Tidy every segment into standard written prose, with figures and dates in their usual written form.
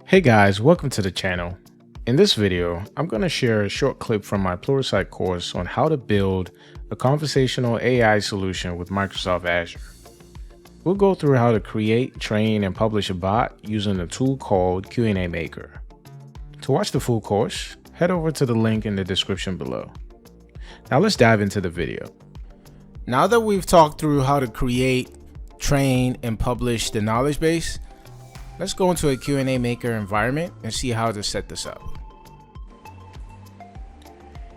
Hey guys, welcome to the channel. In this video, I'm going to share a short clip from my Pluralsight course on how to build a conversational AI solution with Microsoft Azure. We'll go through how to create, train, and publish a bot using a tool called qnamaker. To watch the full course, head over to the link in the description below. Now let's dive into the video. Now that we've talked through how to create, train, and publish the knowledge base, let's go into a qnamaker environment and see how to set this up.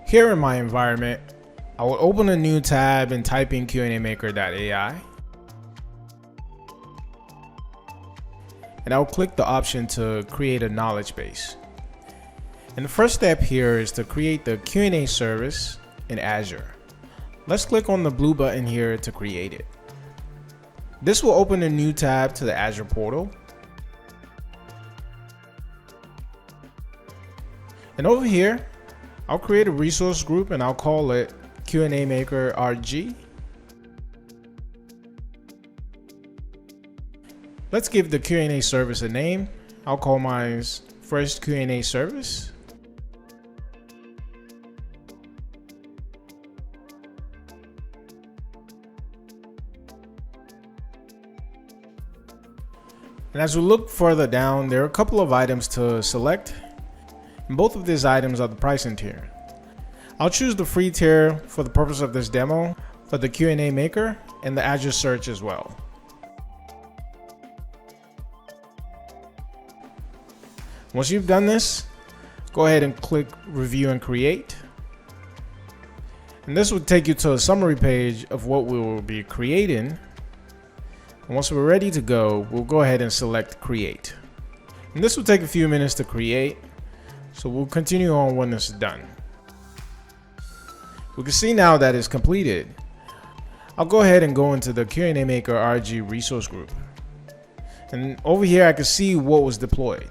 Here in my environment, I will open a new tab and type in qnamaker.ai. And I'll click the option to create a knowledge base. And the first step here is to create the Q&A service in Azure. Let's click on the blue button here to create it. This will open a new tab to the Azure portal. And over here, I'll create a resource group and I'll call it qnamaker RG. Let's give the Q&A service a name. I'll call mine first Q&A service. And as we look further down, there are a couple of items to select. And both of these items are the pricing tier. I'll choose the free tier for the purpose of this demo for the qnamaker and the Azure search as well. Once you've done this, go ahead and click review and create. And this will take you to a summary page of what we will be creating. And once we're ready to go, we'll go ahead and select create. And this will take a few minutes to create. So we'll continue on when this is done. We can see now that it's completed. I'll go ahead and go into the qnamaker RG resource group. And over here, I can see what was deployed.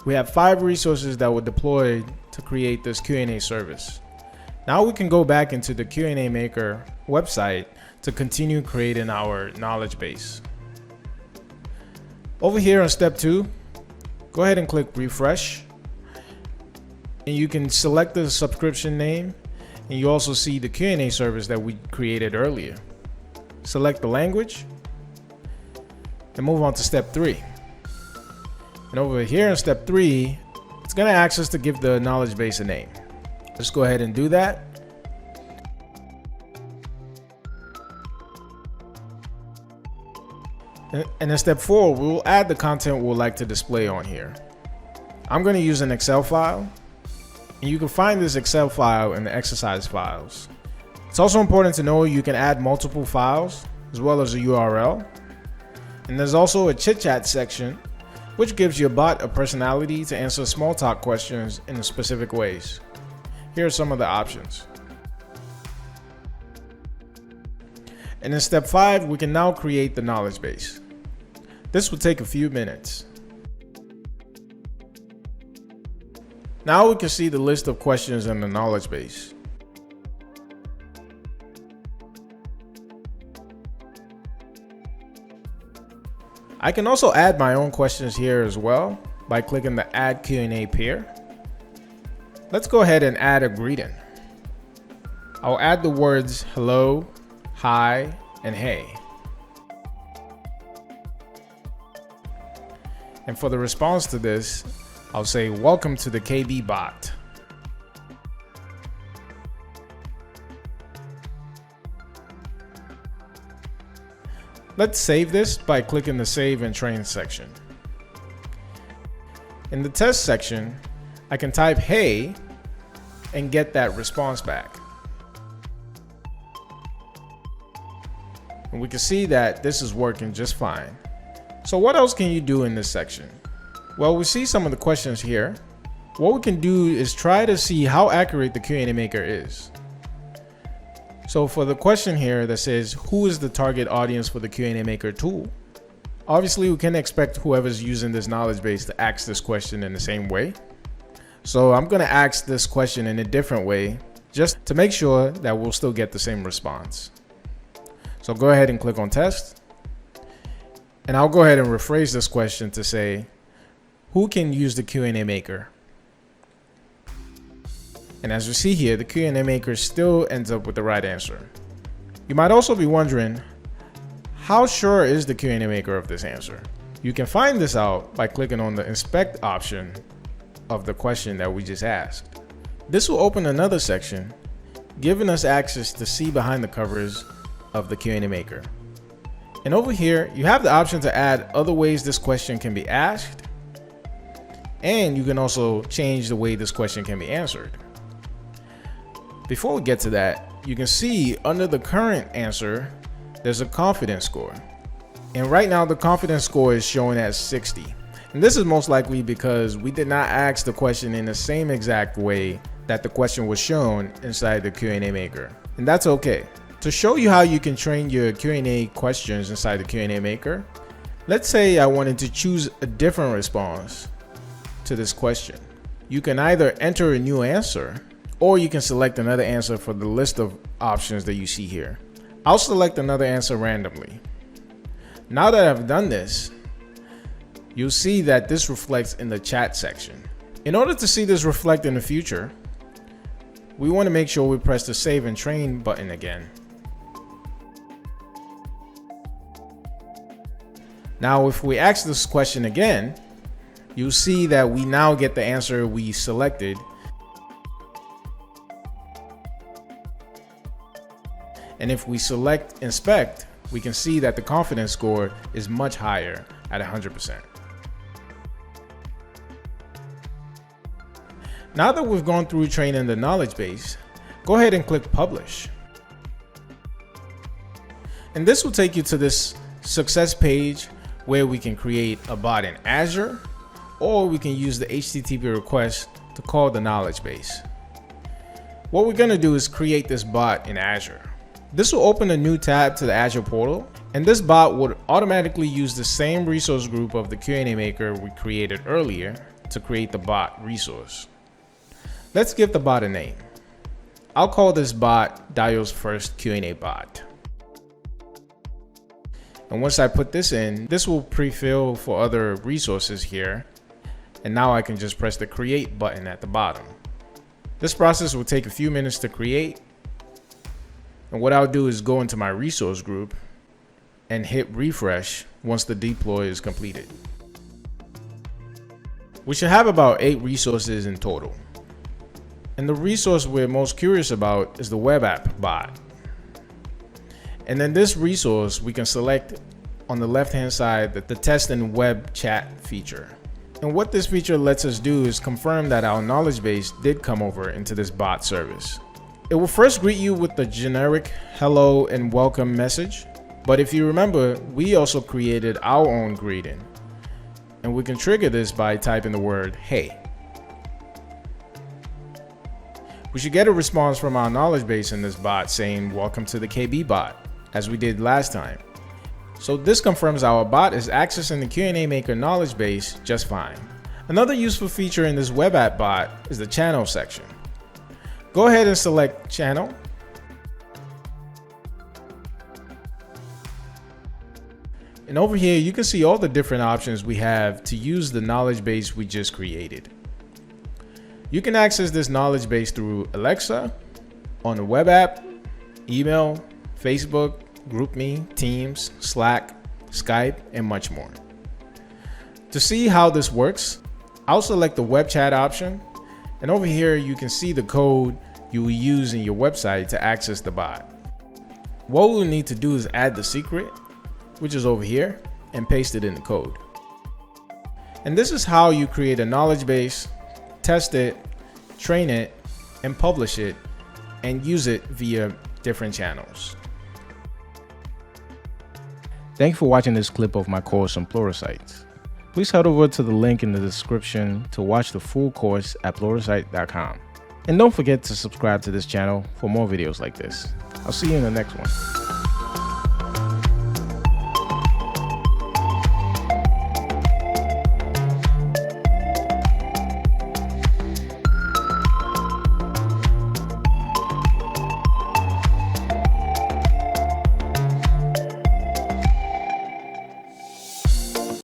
We have 5 resources that were deployed to create this Q&A service. Now we can go back into the qnamaker website to continue creating our knowledge base. Over here on step 2, go ahead and click refresh. And you can select the subscription name, and you also see the Q&A service that we created earlier. Select the language and move on to step 3. And over here in step 3, it's going to ask us to give the knowledge base a name. Let's go ahead and do that. And in step 4, we will add the content we'd like to display on here. I'm going to use an Excel file. And you can find this Excel file in the exercise files. It's also important to know you can add multiple files as well as a URL. And there's also a chit chat section, which gives your bot a personality to answer small talk questions in specific ways. Here are some of the options. And in step 5, we can now create the knowledge base. This will take a few minutes. Now we can see the list of questions in the knowledge base. I can also add my own questions here as well by clicking the add Q&A pair. Let's go ahead and add a greeting. I'll add the words hello, hi, and hey. And for the response to this, I'll say, welcome to the KB bot. Let's save this by clicking the save and train section. In the test section, I can type hey and get that response back. And we can see that this is working just fine. So what else can you do in this section? Well, we see some of the questions here. What we can do is try to see how accurate the qnamaker is. So for the question here that says, who is the target audience for the qnamaker tool? Obviously, we can expect whoever's using this knowledge base to ask this question in the same way. So I'm going to ask this question in a different way, just to make sure that we'll still get the same response. So go ahead and click on test. And I'll go ahead and rephrase this question to say, who can use the qnamaker. And as you see here, the qnamaker still ends up with the right answer. You might also be wondering, how sure is the qnamaker of this answer? You can find this out by clicking on the inspect option of the question that we just asked. This will open another section, giving us access to see behind the covers of the qnamaker. And over here, you have the option to add other ways this question can be asked, and you can also change the way this question can be answered. Before we get to that, you can see under the current answer, there's a confidence score. And right now the confidence score is showing at 60. And this is most likely because we did not ask the question in the same exact way that the question was shown inside the qnamaker. And that's okay. To show you how you can train your Q&A questions inside the qnamaker, let's say I wanted to choose a different response to this question. You can either enter a new answer, or you can select another answer for the list of options that you see here. I'll select another answer randomly. Now that I've done this, you'll see that this reflects in the chat section. In order to see this reflect in the future, we want to make sure we press the Save and Train button again. Now, if we ask this question again, you'll see that we now get the answer we selected. And if we select Inspect, we can see that the confidence score is much higher at 100%. Now that we've gone through training the knowledge base, go ahead and click Publish. And this will take you to this success page where we can create a bot in Azure, or we can use the HTTP request to call the knowledge base. What we're going to do is create this bot in Azure. This will open a new tab to the Azure portal, and this bot would automatically use the same resource group of the qnamaker we created earlier to create the bot resource. Let's give the bot a name. I'll call this bot Dio's first Q&A bot. And once I put this in, this will pre-fill for other resources here. And now I can just press the Create button at the bottom. This process will take a few minutes to create. And what I'll do is go into my resource group and hit refresh once the deploy is completed. We should have about 8 resources in total. And the resource we're most curious about is the web app bot. And then this resource, we can select on the left-hand side the test and web chat feature. And what this feature lets us do is confirm that our knowledge base did come over into this bot service. It will first greet you with the generic hello and welcome message. But if you remember, we also created our own greeting. And we can trigger this by typing the word hey. We should get a response from our knowledge base in this bot saying welcome to the KB bot, as we did last time. So this confirms our bot is accessing the qnamaker knowledge base just fine. Another useful feature in this web app bot is the channel section. Go ahead and select channel. And over here, you can see all the different options we have to use the knowledge base we just created. You can access this knowledge base through Alexa, on the web app, email, Facebook, GroupMe, Teams, Slack, Skype, and much more. To see how this works, I'll select the web chat option, and over here you can see the code you will use in your website to access the bot. What we'll need to do is add the secret, which is over here, and paste it in the code. And this is how you create a knowledge base, test it, train it, and publish it, and use it via different channels. Thank you for watching this clip of my course on Pluralsight. Please head over to the link in the description to watch the full course at pluralsight.com. And don't forget to subscribe to this channel for more videos like this. I'll see you in the next one.